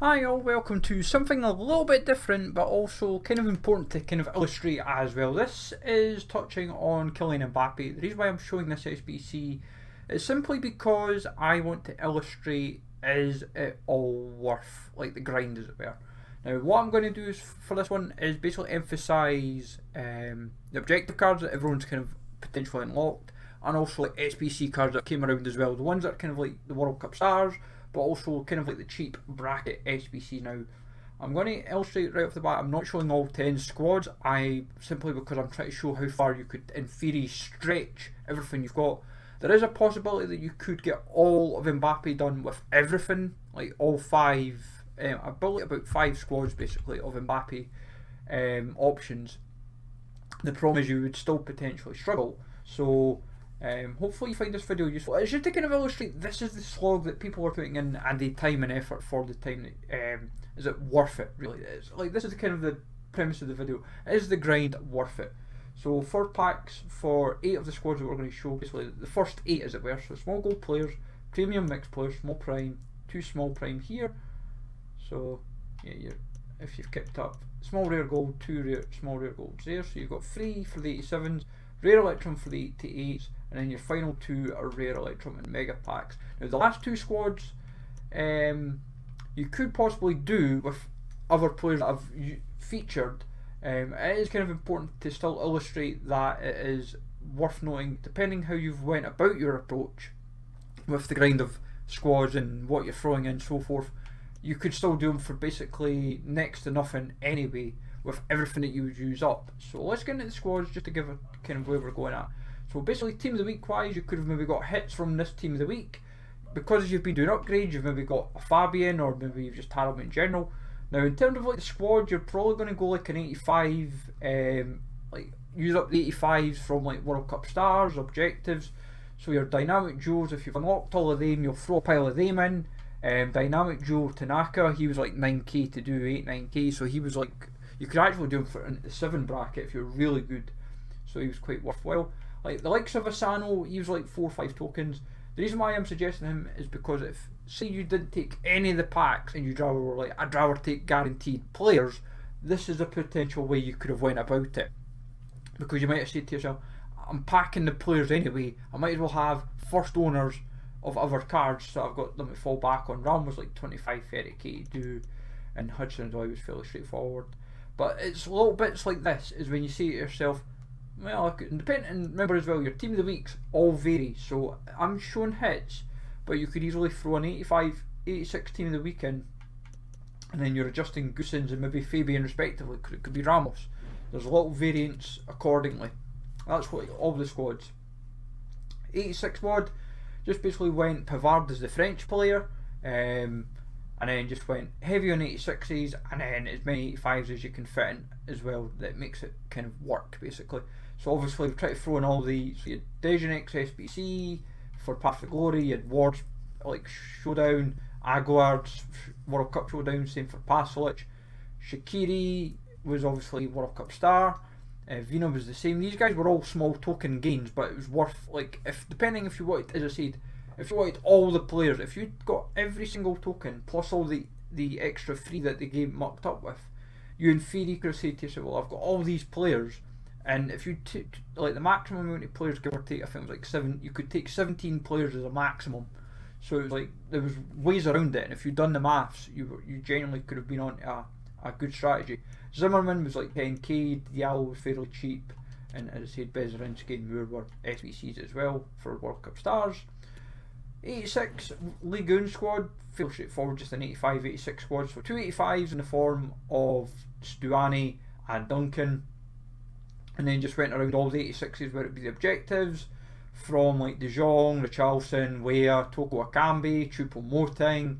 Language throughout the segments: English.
Hi all, welcome to something a little bit different but also kind of important to kind of illustrate as well. This is touching on Kylian Mbappe. The reason why I'm showing this SBC is simply because I want to illustrate, is it all worth like the grind, as it were. Now what I'm going to do is, for this one, is basically emphasise the objective cards that everyone's kind of potentially unlocked, and also like SBC cards that came around as well, the ones that are kind of like the World Cup stars, but also kind of like the cheap bracket SBC. Now, I'm going to illustrate right off the bat, I'm not showing all 10 squads, simply because I'm trying to show how far you could, in theory, stretch everything you've got. There is a possibility that you could get all of Mbappe done with everything, like all 5, I built about 5 squads basically of Mbappe options. The problem is you would still potentially struggle, so hopefully you find this video useful. It's just to kind of illustrate this is the slog that people are putting in and the time and effort for the time that, is it worth it really? It's like, this is kind of the premise of the video. Is the grind worth it? So 4 packs for 8 of the squads that we're going to show, basically the first 8 as it were. So small gold players, premium mixed players, small prime, 2 small prime here. So yeah, if you've kept up, small rare gold, 2 small rare golds there. So you've got 3 for the 87s, rare electrum for the 88s, and then your final 2 are rare electrum and mega packs. Now the last 2 squads you could possibly do with other players that I've featured. It is kind of important to still illustrate that it is worth noting, depending how you've went about your approach with the grind of squads and what you're throwing in, so forth, you could still do them for basically next to nothing anyway, with everything that you would use up. So let's get into the squads just to give a kind of where we're going at. So basically, team of the week wise, you could have maybe got hits from this team of the week. Because you've been doing upgrades, you've maybe got a Fabian, or maybe you've just had him in general. Now in terms of like the squad, you're probably going to go like an 85, like use up the 85s from like World Cup stars, objectives. So your dynamic duos, if you've unlocked all of them, you'll throw a pile of them in. Dynamic duo Tanaka, he was like 9k to do 9k, so he was like, you could actually do him for the 7 bracket if you're really good, so he was quite worthwhile. Like the likes of Asano, he was like 4 or 5 tokens. The reason why I'm suggesting him is because if, say you didn't take any of the packs and you'd rather were like, I'd rather take guaranteed players, this is a potential way you could have went about it. Because you might have said to yourself, I'm packing the players anyway, I might as well have first owners of other cards, so I've got them to fall back on. Ram was like 25-30k to do, and Hudson's always fairly straightforward. But it's little bits like this is when you say to yourself, well, and remember as well, your team of the weeks all vary. So I'm showing hits, but you could easily throw an 85, 86 team of the week in, and then you're adjusting Goosens and maybe Fabian respectively, because it could be Ramos. There's a little variance accordingly. That's what all the squads. 86 squad just basically went Pavard as the French player, and then just went heavy on 86s, and then as many 85s as you can fit in as well. That makes it kind of work basically. So obviously we've tried to throw in all these. So you had Dejanex SBC for Path to Glory, you had Ward's like Showdown, Aguard's World Cup Showdown, same for Pasalic. Shaqiri was obviously World Cup star. Vina was the same. These guys were all small token gains, but it was worth, like, if depending if you wanted, as I said, if you wanted all the players, if you got every single token plus all the extra 3 that the game mucked up with, you in theory could have said to yourself, well, I've got all these players, and if you took like the maximum amount of players, give or take, I think it was like 7, you could take 17 players as a maximum. So it was like there was ways around it, and if you'd done the maths, you genuinely could have been on a good strategy. Zimmerman was like 10k, Diallo was fairly cheap, and as I said, Bezerinsky and Moore were SBCs as well for World Cup stars. 86 Ligue 1 squad, fairly straightforward, just an 85, 86 squad. So 2 85s in the form of Stuani and Duncan, and then just went around all the 86s where it be the objectives from like De Jong, Richarlison, Weah, Toko Akambi, Choupo-Moting,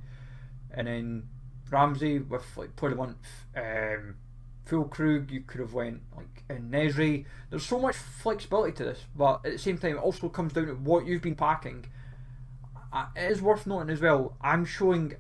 and then Ramsey with like player of the month, Fulkrug. You could have went like in Nesri. There's so much flexibility to this, but at the same time it also comes down to what you've been packing. It is worth noting as well, I'm showing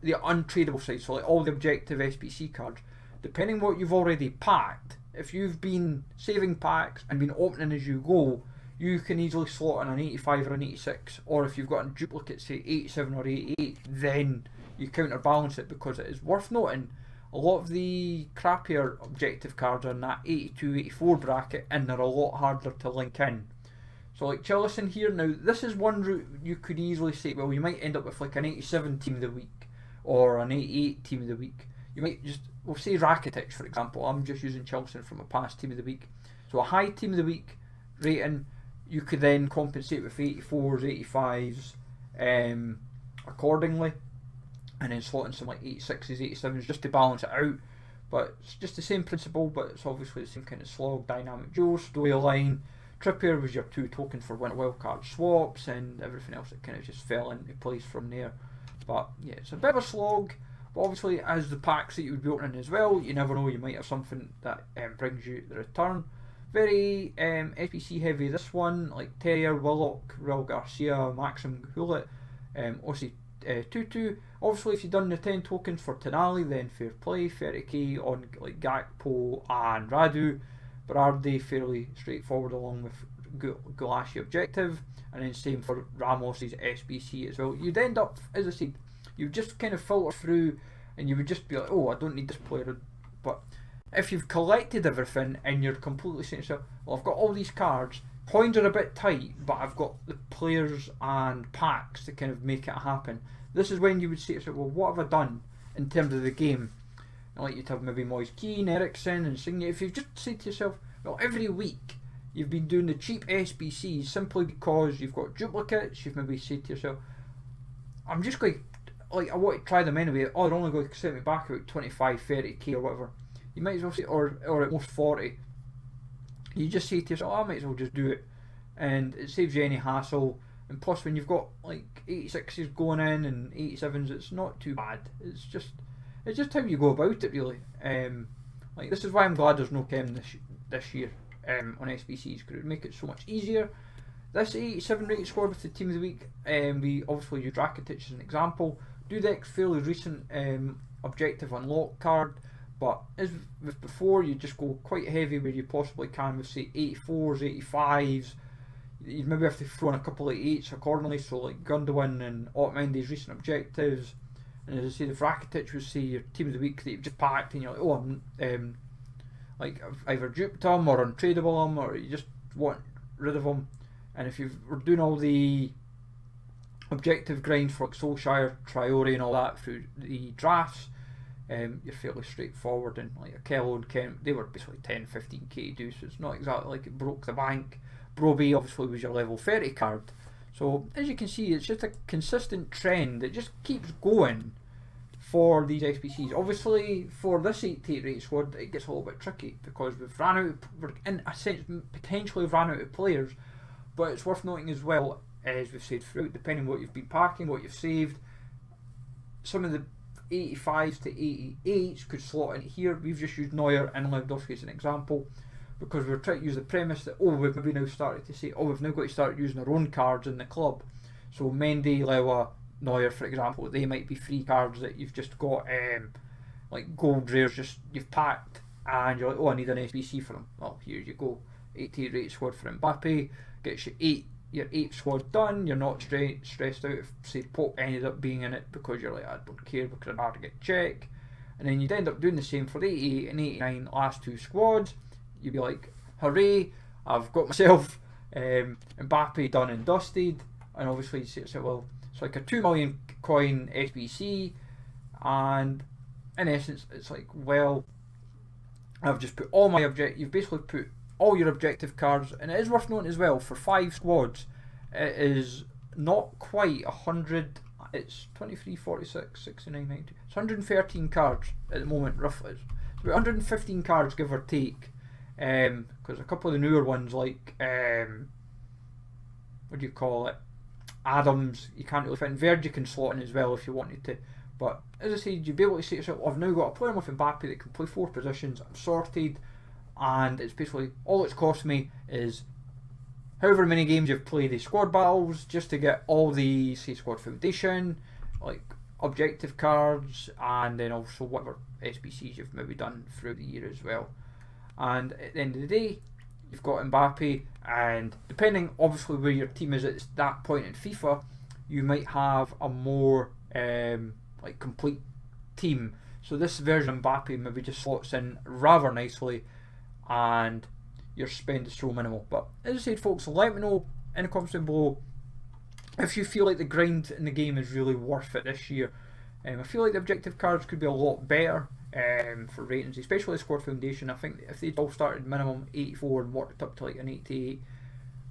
the untradeable side, so like all the objective SBC cards. Depending what you've already packed, if you've been saving packs and been opening as you go, you can easily slot in an 85 or an 86, or if you've got a duplicate, say 87 or 88, then you counterbalance it, because it is worth noting a lot of the crappier objective cards are in that 82, 84 bracket, and they're a lot harder to link in. So like Chelsea here, now this is one route you could easily say, well, you might end up with like an 87 team of the week or an 88 team of the week. You might just, we'll say Rakitic for example, I'm just using Chelsea from a past team of the week. So a high team of the week rating, you could then compensate with 84s, 85s accordingly, and then slot in some like 86s, 87s just to balance it out. But it's just the same principle, but it's obviously the same kind of slog, dynamic duo, storyline. Trippier was your 2 token for wildcard swaps, and everything else that kind of just fell into place from there. But yeah, it's a bit of a slog, but obviously as the packs that you would be opening as well, you never know, you might have something that brings you the return. Very SBC heavy this one, like Terrier, Willock, Raul Garcia, Maxim Gullit, Ossie Tutu. Obviously if you've done the 10 tokens for Tonali, then fair play, 30k on like Gakpo and Radu. Berardi fairly straightforward along with Gulaschi objective, and then same for Ramos's SBC as well. You'd end up, as I said, you would just kind of filter through and you would just be like, oh, I don't need this player. But if you've collected everything and you're completely saying to yourself, well, I've got all these cards, coins are a bit tight, but I've got the players and packs to kind of make it happen. This is when you would say to yourself, well, what have I done in terms of the game? And like you'd have maybe Moise Keane, Eriksen, and Insigne. If you've just said to yourself, well, every week you've been doing the cheap SBCs simply because you've got duplicates, you've maybe said to yourself, I'm just going to, like, I want to try them anyway, oh, they're only going to set me back about 25, 30k or whatever. You might as well say, or at most 40. You just say to yourself, oh, I might as well just do it. And it saves you any hassle. And plus, when you've got like 86s going in and 87s, it's not too bad. It's just how you go about it, really. Like, this is why I'm glad there's no chem this year on SBCs, because it would make it so much easier. This 87 rated squad with the team of the week, we obviously use Rakitic as an example. Dudek's fairly recent objective unlock card, but as with before, you just go quite heavy where you possibly can with say 84s, 85s. You'd maybe have to throw in a couple of 8s accordingly, so like Gundogan and Otamendi's recent objectives. And as I say, if Rakitic was say your team of the week that you've just packed and you're like, oh, I'm like I've either duped him or untradeable him, or you just want rid of him. And if you were doing all the objective grind for like Solskjaer, Traore and all that through the drafts, you're fairly straightforward. And like Akello and Kent, they were basically 10, 15k to do, so it's not exactly like it broke the bank. Broby obviously was your level 30 card. So as you can see, it's just a consistent trend that just keeps going for these SBCs. Obviously for this 88 rate squad it gets a little bit tricky because we're in a sense potentially ran out of players, but it's worth noting as well, as we've said throughout, depending on what you've been packing, what you've saved, some of the 85s to 88s could slot in here. We've just used Neuer and Lewandowski as an example, because we're trying to use the premise that, oh, we've maybe now started to say, oh, we've now got to start using our own cards in the club. So Mendy, Lewa, Neuer, for example, they might be free cards that you've just got, like gold rares, just you've packed, and you're like, oh, I need an SBC for them. Well, here you go, 88 rate squad for Mbappe, gets your 8 squad done. You're not stressed out if, say, Pope ended up being in it, because you're like, I don't care because I'd hard to get check. And then you'd end up doing the same for the 88 and 89 last 2 squads. You'd be like, hooray, I've got myself Mbappe done and dusted. And obviously you say to yourself, well, it's like a 2 million coin SBC, and in essence it's like, well, I've just put all my you've basically put all your objective cards. And it is worth noting as well, for 5 squads it is not quite 100, it's 23, 46, 69, 90, it's 113 cards at the moment roughly. It's about 115 cards give or take. Because a couple of the newer ones like what do you call it, Adams, you can't really fit in. Verge you can slot in as well if you wanted to, but as I said, you'd be able to say to yourself, I've now got a player with Mbappe that can play 4 positions, I'm sorted, and it's basically all it's cost me is however many games you've played the squad battles just to get all the, say, squad foundation, like objective cards, and then also whatever SBCs you've maybe done throughout the year as well. And at the end of the day, you've got Mbappe, and depending obviously where your team is at that point in FIFA, you might have a more like complete team. So this version of Mbappe maybe just slots in rather nicely, and your spend is so minimal. But as I said, folks, let me know in the comments down below if you feel like the grind in the game is really worth it this year. I feel like the objective cards could be a lot better for ratings, especially the Squad Foundation. I think if they'd all started minimum 84 and worked up to like an 88,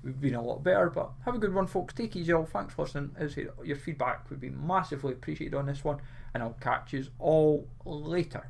we've been a lot better. But have a good one, folks. Take it easy all. Thanks for listening. As I said, your feedback would be massively appreciated on this one, and I'll catch you all later.